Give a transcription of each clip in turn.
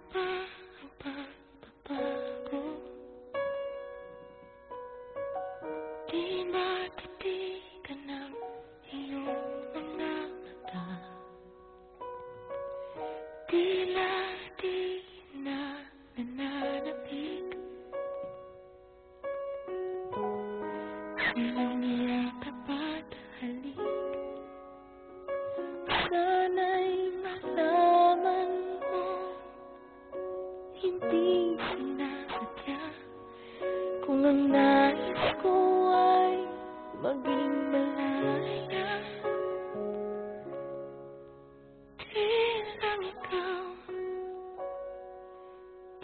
ba ang pagbabago? Di matitigan ng iyong mga mata. Tila di na nananapig silang yakap at halik. Sana'y malaman mo, hindi sinasadya. Kung ang nais ko ay maging malaya,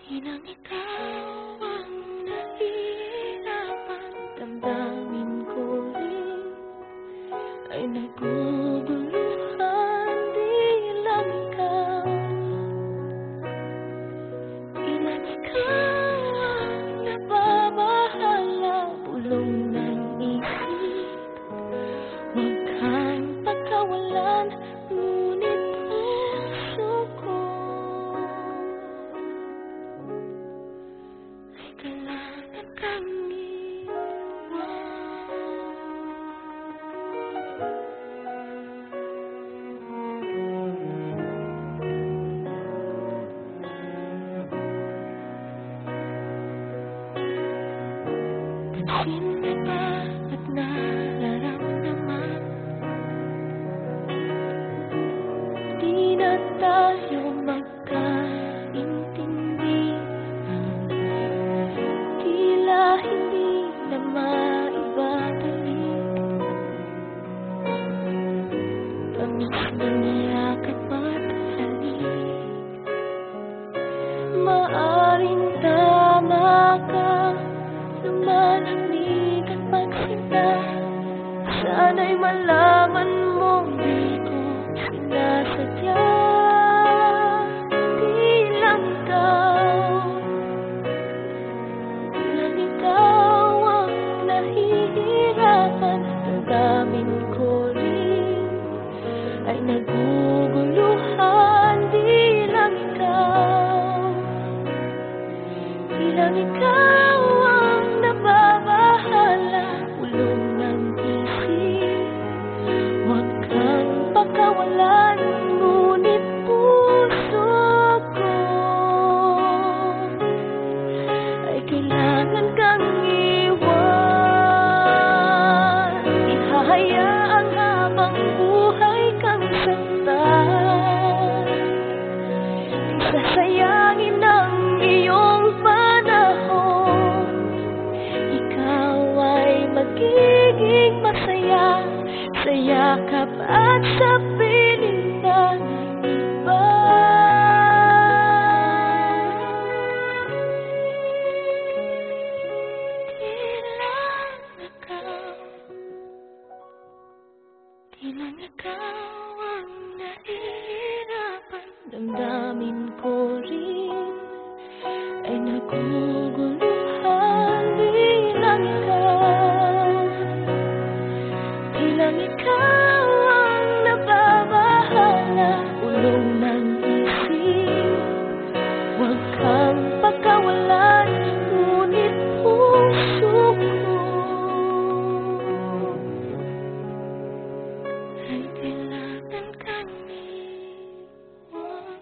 di lang ikaw ang nahihirapan. Damdamin ko rin ay naguguluhan. Di lang ikaw ang nababahala. Bulong ng isip, huwag kang pagkawalan. Ngunit puso ko ay kailangan kang pansin mo ba at nararamdaman? Di na tayo magkaintindihan. Tila hindi na maibabalik. Tamis ng yakap at halik. Maaring tama ka, lumalamig at pagsinta. Sana'y malaman mo, di ko sinasadya. Di lang ikaw ang nahihirapan. Damdamin ko rin ay naguguluhan. Di lang ikaw ang nababahala. Ulong ng isip, huwag kang pagkawalan. Ngunit puso ko ay kailangan kang iwan. Ihahayaan habang buhay kang saktan. Di sasayangin ang iyong panahon. Ikaw ay magiging masaya sa yakap at sa piling ng iba. Di lang ikaw ang nahihirapan. Damdamin ko rin ay naguguluhan. Di lang ikaw ang nababahala. Ulong ng isip, huwag kang pagkawalan. Ngunit puso ko ay kailangan kang iwan.